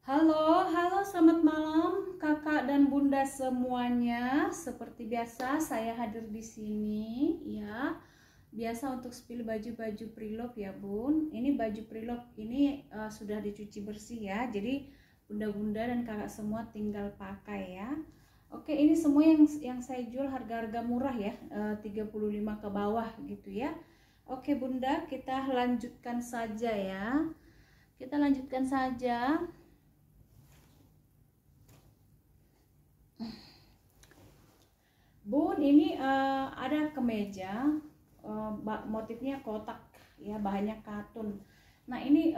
Halo, halo, selamat malam kakak dan bunda semuanya. Seperti biasa saya hadir di sini ya. Biasa untuk spill baju-baju preloved ya bun. Ini baju preloved ini sudah dicuci bersih ya. Jadi bunda-bunda dan kakak semua tinggal pakai ya. Oke, ini semua yang saya jual harga-harga murah ya, 35 ke bawah gitu ya. Oke bunda, kita lanjutkan saja ya. Kita lanjutkan saja. Bun, ini ada kemeja, motifnya kotak ya, bahannya katun. Nah ini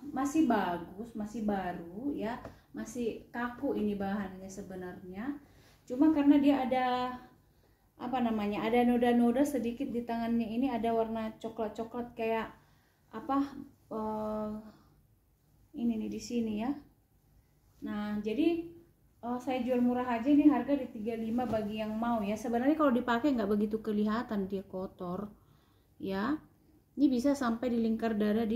masih bagus, masih baru ya, masih kaku ini bahannya sebenarnya. Cuma karena dia ada apa namanya, ada noda-noda sedikit di tangannya ini, ada warna coklat-coklat kayak apa ini nih di sini ya. Nah jadi saya jual murah aja, ini harga di 35 bagi yang mau ya. Sebenarnya kalau dipakai nggak begitu kelihatan dia kotor ya. Ini bisa sampai di lingkar dada,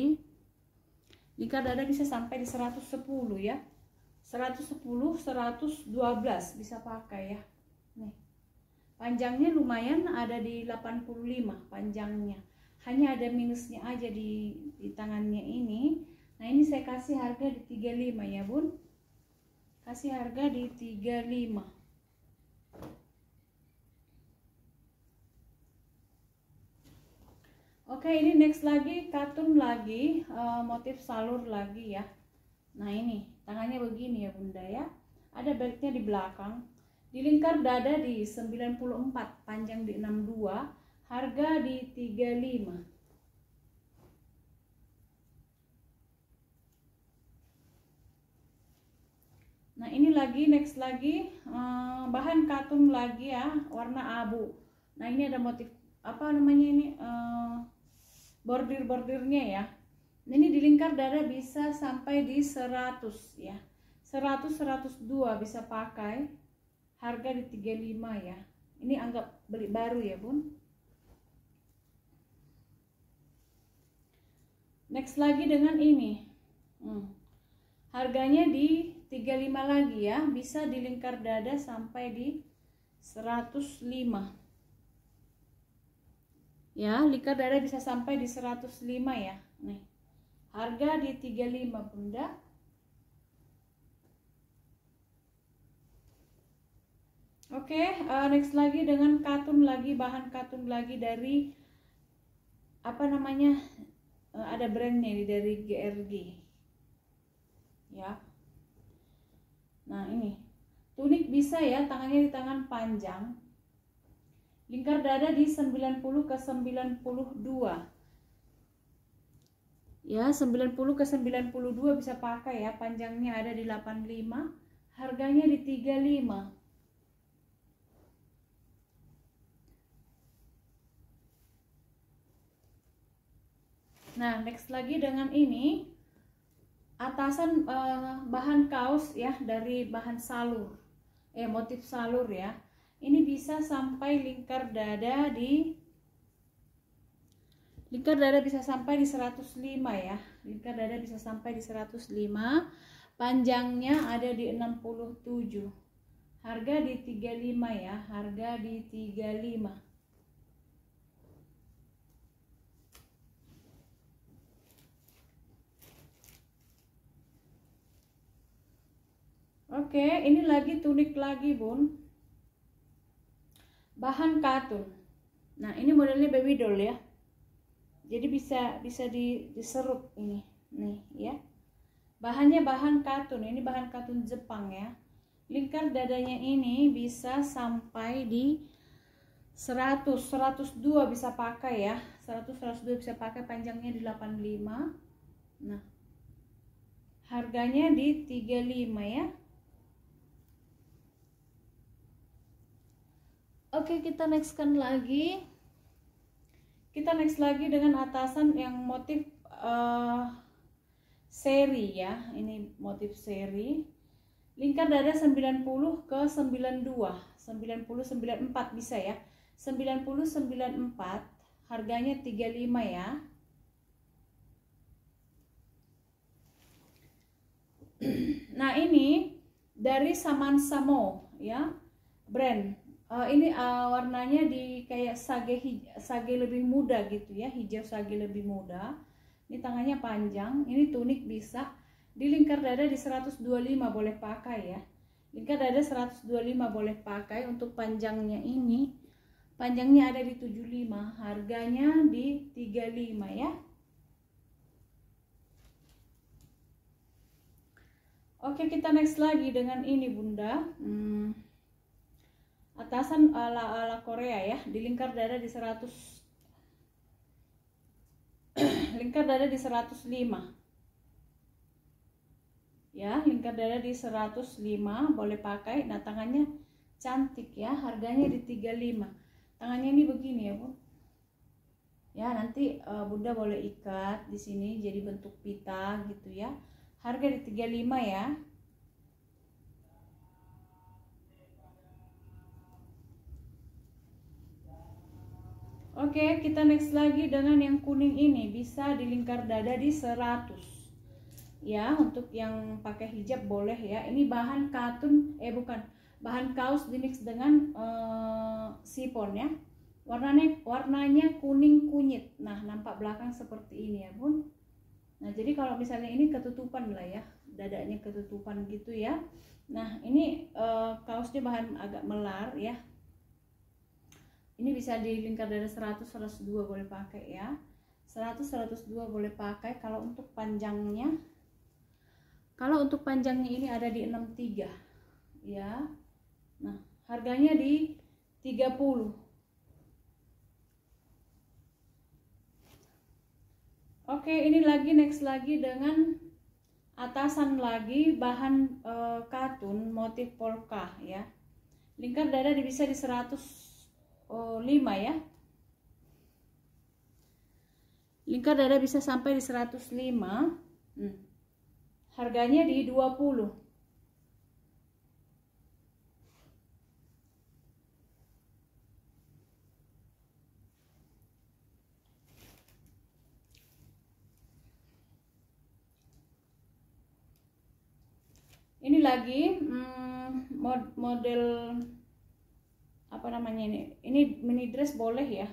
bisa sampai di 110 ya. 110, 112 bisa pakai ya. Nih. Panjangnya lumayan, ada di 85 panjangnya. Hanya ada minusnya aja di tangannya ini. Nah, ini saya kasih harga di 35 ya, Bun. Kasih harga di 35. Oke, ini next lagi katun lagi, motif salur lagi ya. Nah ini tangannya begini ya bunda ya, ada beltnya di belakang, di lingkar dada di 94, panjang di 62, harga di 35. Nah ini lagi next lagi, bahan katun lagi ya, warna abu. Nah ini ada motif apa namanya ini, bordir-bordirnya ya. Ini di lingkar dada bisa sampai di 100 ya, 100 102 bisa pakai, harga di 35 ya. Ini anggap beli baru ya bun. Next lagi dengan ini, harganya di 35 lagi ya, bisa di lingkar dada sampai di 105 ya, lingkar dada bisa sampai di 105 ya. Nih harga di 35 bunda. Oke, next lagi dengan katun lagi, bahan katun lagi dari apa namanya, ada brandnya dari GRG ya. Nah ini tunik bisa ya, tangannya di tangan panjang, lingkar dada di 90 ke 92 ya, 90 ke 92 bisa pakai ya, panjangnya ada di 85, harganya di 35. Nah next lagi dengan ini atasan, bahan kaos ya, dari bahan salur, motif salur ya. Ini bisa sampai lingkar dada bisa sampai di 105 ya. Lingkar dada bisa sampai di 105. Panjangnya ada di 67. Harga di 35 ya, harga di 35. Oke, ini lagi tunik lagi, Bun. Bahan katun. Nah, ini modelnya baby doll ya. Jadi bisa diserut ini. Nih ya. Bahannya bahan katun. Ini bahan katun Jepang ya. Lingkar dadanya ini bisa sampai di 100 102 bisa pakai ya. 100 102 bisa pakai, panjangnya di 85. Nah. Harganya di 35 ya. Oke, kita nextkan lagi. Kita next lagi dengan atasan yang motif seri ya. Ini motif seri. Lingkar dada 90 ke 92, 90 94 bisa ya. 90 94, harganya 35 ya. Nah, ini dari Samansamo ya, brand. Ini warnanya di kayak sage lebih muda gitu ya, hijau sage lebih muda. Ini tangannya panjang, ini tunik bisa di lingkar dada di 125 boleh pakai ya. Lingkar dada 125 boleh pakai. Untuk panjangnya ini, panjangnya ada di 75, harganya di 35 ya. Oke, kita next lagi dengan ini Bunda. Atasan ala Korea ya, di lingkar dada di 100 lingkar dada di 105 ya, lingkar dada di 105 boleh pakai. Nah, tangannya cantik ya, harganya di 35. Tangannya ini begini ya Bun ya, nanti Bunda boleh ikat di sini jadi bentuk pita gitu ya, harga di 35 ya. Oke, kita next lagi dengan yang kuning ini, bisa di lingkar dada di 100 ya. Untuk yang pakai hijab boleh ya. Ini bahan katun, bahan kaos dimix dengan sifon ya. Warnanya kuning kunyit. Nah, nampak belakang seperti ini ya Bun. Nah, jadi kalau misalnya ini ketutupan lah ya, dadanya ketutupan gitu ya. Nah, ini kaosnya bahan agak melar ya. Ini bisa di lingkar dada 100 102 boleh pakai ya. 100 102 boleh pakai. Kalau untuk panjangnya ini ada di 63 ya. Nah, harganya di 30. Oke, ini next lagi dengan atasan lagi bahan katun motif polka ya. Lingkar dada bisa di 105 ya. Lingkar dada bisa sampai di 105. Harganya di 20. Ini lagi model apa namanya ini mini dress boleh ya.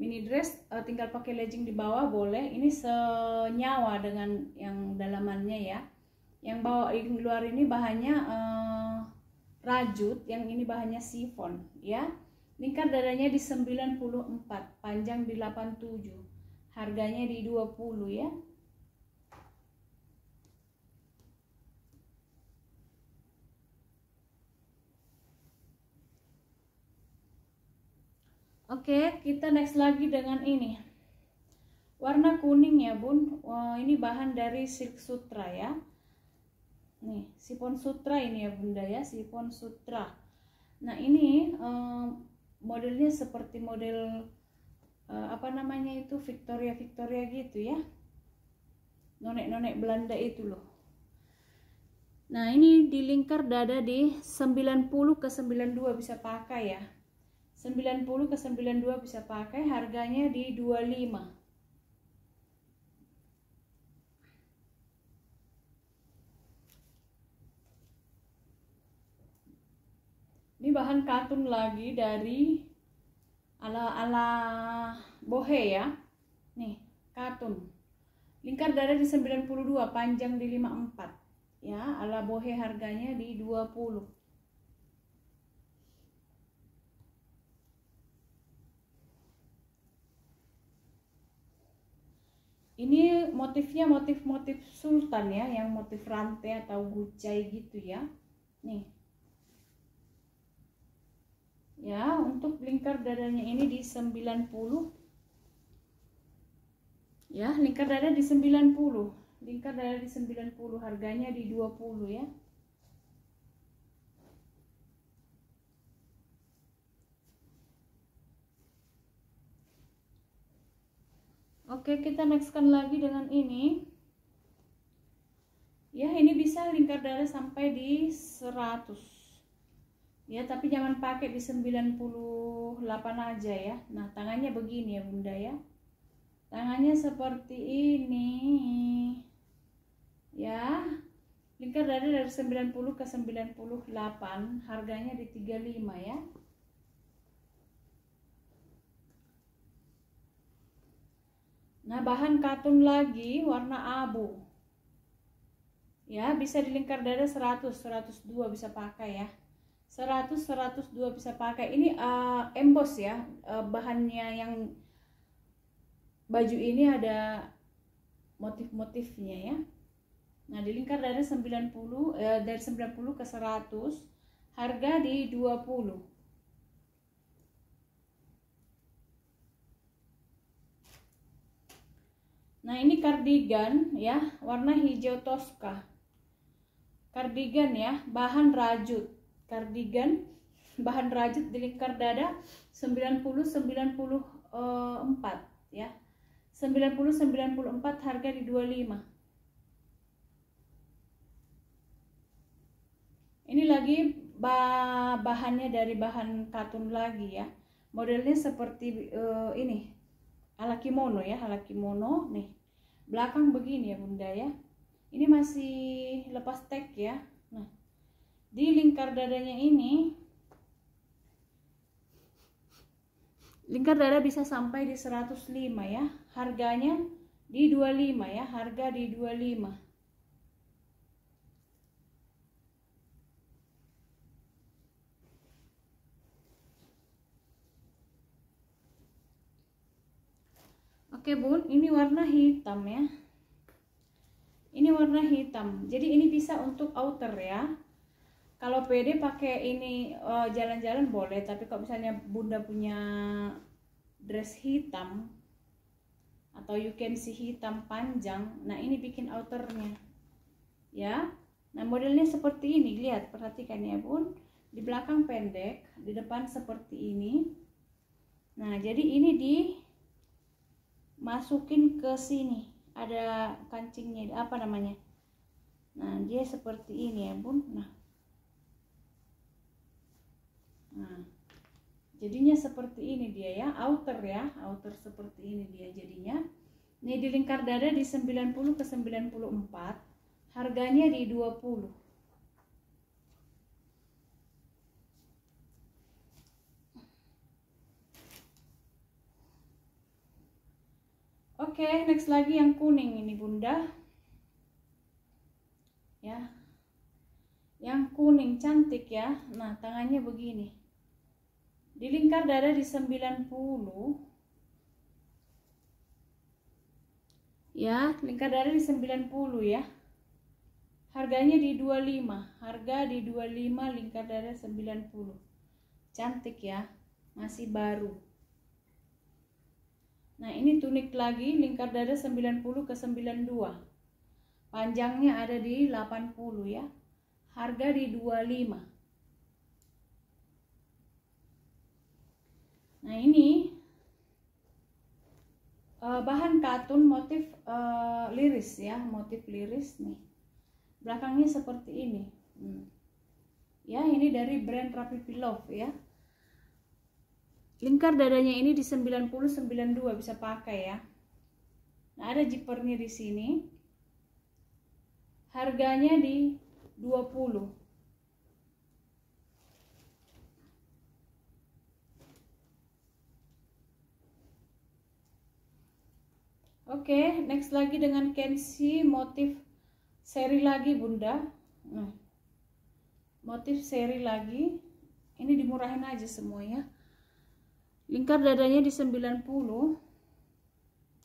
Mini dress tinggal pakai legging di bawah boleh. Ini senyawa dengan yang dalamannya ya. Yang luar ini bahannya rajut, yang ini bahannya sifon ya. Lingkar dadanya di 94, panjang di 87. Harganya di 20 ya. Oke, kita next lagi dengan ini. Warna kuning ya Bun. Ini bahan dari silk sutra ya. Nih, sifon sutra ini ya Bunda ya, sifon sutra. Nah, ini modelnya seperti model apa namanya itu, Victoria gitu ya. Nonek-nonek Belanda itu loh. Nah, ini di lingkar dada di 90 ke 92 bisa pakai ya. 90 ke 92 bisa pakai, harganya di 25. Ini bahan katun lagi dari ala bohe ya. Nih, katun. Lingkar dada di 92, panjang di 54. Ya, ala bohe, harganya di 20. Ini motifnya motif sultan ya, yang motif rantai atau gucai gitu ya. Nih. Ya, untuk lingkar dadanya ini di 90. Ya, lingkar dada di 90. Lingkar dada di 90, harganya di 20 ya. Oke, kita nextkan lagi dengan ini. Ya, ini bisa lingkar dada sampai di 100. Ya, tapi jangan pakai di 98 aja ya. Nah, tangannya begini ya Bunda ya. Tangannya seperti ini. Ya. Lingkar dada dari 90 ke 98, harganya di 35 ya. Nah, bahan katun lagi warna abu. Ya, bisa di lingkar dada 100, 102 bisa pakai ya. 100, 102 bisa pakai. Ini emboss ya. Bahannya yang baju ini ada motif-motifnya ya. Nah, di lingkar dada 90 dari 90 ke 100, harga di 20. Nah, ini kardigan ya, warna hijau toska. Kardigan ya, bahan rajut. Kardigan bahan rajut di lingkar dada 90 94 ya. 90 94 harga di 25. Ini lagi bahannya dari bahan katun lagi ya. Modelnya seperti ini. Ala kimono ya, ala kimono nih. Belakang begini ya Bunda ya. Ini masih lepas tag ya. Nah, di lingkar dadanya ini lingkar dada bisa sampai di 105 ya. Harganya di 25 ya, harga di 25. Oke Bun, ini warna hitam ya. Ini warna hitam. Jadi ini bisa untuk outer ya. Kalau pede pakai ini jalan-jalan boleh, tapi kalau misalnya Bunda punya dress hitam atau you can see hitam panjang, nah ini bikin outernya. Ya. Nah, modelnya seperti ini, lihat, perhatikan ya Bun. Di belakang pendek, di depan seperti ini. Nah, jadi ini dimasukin ke sini. Ada kancingnya, apa namanya? Nah, dia seperti ini ya Bun. Nah, jadinya seperti ini dia ya, outer ya, outer seperti ini dia jadinya. Ini di lingkar dada di 90 ke 94, harganya di 20. Oke, next lagi yang kuning ini Bunda. Ya. Yang kuning cantik ya. Nah, tangannya begini. Di lingkar dada di 90. Ya, lingkar dada di 90 ya. Harganya di 25. Harga di 25 lingkar dada 90. Cantik ya. Masih baru. Nah, ini tunik lagi lingkar dada 90 ke 92. Panjangnya ada di 80 ya. Harga di 25. Nah, ini bahan katun motif liris ya, motif liris nih. Belakangnya seperti ini. Ya, ini dari brand Rapi Pilov ya. Lingkar dadanya ini di 90 92 bisa pakai ya. Nah, ada zippernya di sini. Harganya di 20. Oke, next lagi dengan Kensi motif seri lagi Bunda. Nah, motif seri lagi. Ini dimurahin aja semuanya. Lingkar dadanya di 90.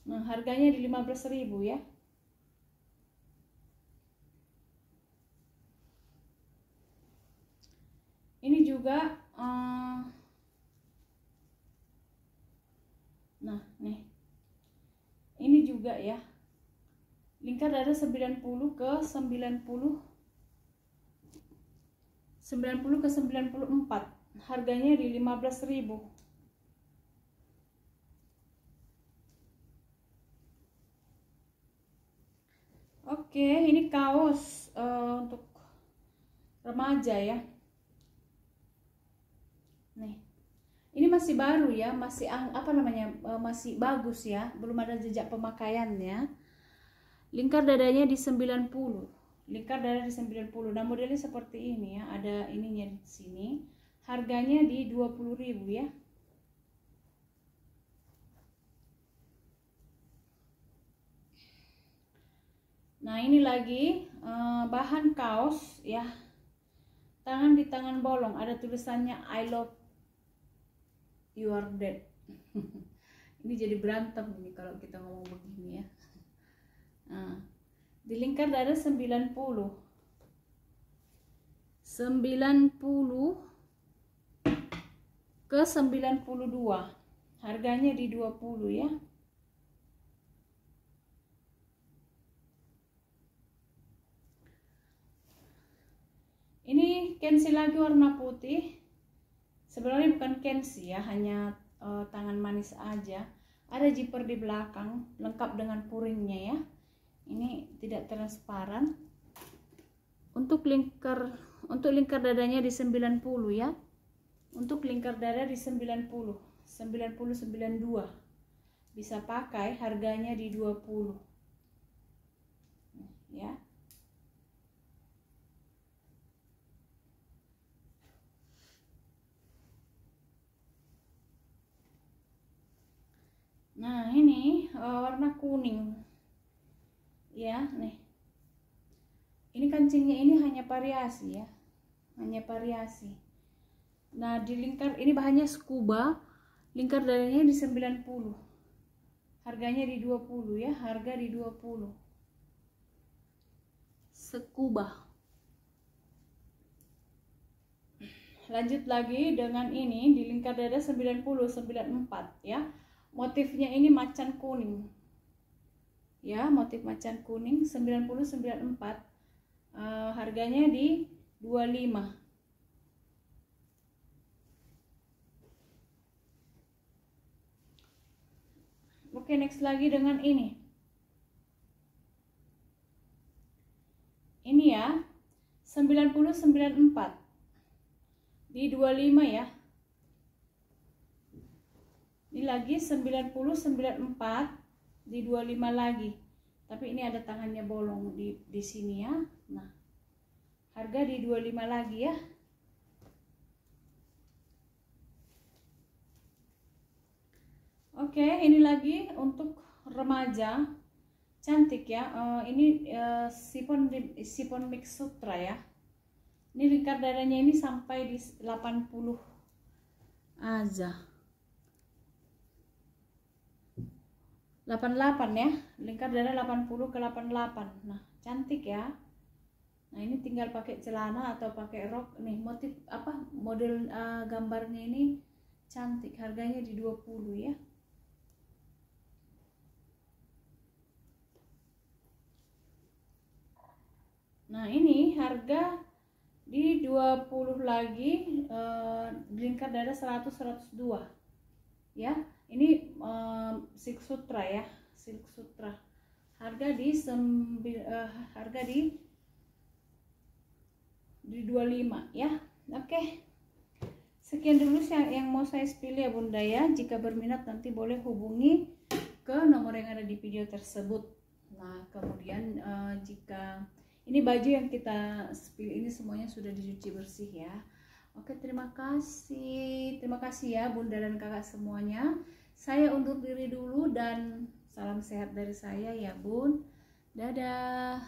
Nah, harganya di 15.000 ya. Ini juga nah, nih. Ini juga ya. Lingkar dada 90 ke 90 ke 94. Harganya di 15.000. Oke, ini kaos untuk remaja ya. Nih. Ini masih baru ya, masih apa namanya? Masih bagus ya, belum ada jejak pemakaiannya. Lingkar dadanya di 90. lingkar dada di 90. Nah, modelnya seperti ini ya, ada ininya di sini. Harganya di 20.000 ya. Nah, ini lagi bahan kaos ya. Tangan di tangan bolong, ada tulisannya I love you are dead. Ini jadi berantem ini kalau kita ngomong begini ya. Nah, di lingkar dada 90 ke 92. Harganya di 20 ya. Ini kensi lagi warna putih. Sebenarnya bukan kensi ya, hanya tangan manis aja. Ada zipper di belakang, lengkap dengan puringnya ya. Ini tidak transparan. Untuk lingkar dadanya di 90 ya. Untuk lingkar dada di 90, 92. Bisa pakai, harganya di 20. Ya. Nah, ini warna kuning. Ya, nih. Ini kancingnya ini hanya variasi ya. Hanya variasi. Nah, di lingkar ini bahannya scuba. Lingkar dadanya di 90. Harganya di 20 ya, harga di 20. Scuba. Lanjut lagi dengan ini di lingkar dada 90, 94 ya. Motifnya ini macan kuning. Ya, motif macan kuning 90, 94. Harganya di 25. Oke, next lagi dengan ini. Ini ya, 90, 94. Di 25 ya. Ini lagi 90, 94 di 25 lagi. Tapi ini ada tangannya bolong di sini ya. Nah, harga di 25 lagi ya. Oke, ini lagi untuk remaja. Cantik ya. Ini sifon mix sutra ya. Ini lingkar dadanya ini sampai di 80 aja. 88 ya, lingkar dada 80 ke 88. Nah, cantik ya. Nah, ini tinggal pakai celana atau pakai rok. Nih, motif apa? Model gambarnya ini cantik. Harganya di 20 ya. Nah, ini harga di 20 lagi, lingkar dada 100 102. Ya. Ini silk sutra ya, silk sutra. Harga di 25 ya. Oke. Sekian dulu yang mau saya spill ya Bunda ya. Jika berminat nanti boleh hubungi ke nomor yang ada di video tersebut. Nah, kemudian jika ini baju yang kita spill ini semuanya sudah dicuci bersih ya. Oke, terima kasih ya Bunda dan Kakak semuanya. Saya undur diri dulu dan salam sehat dari saya ya Bun. Dadah.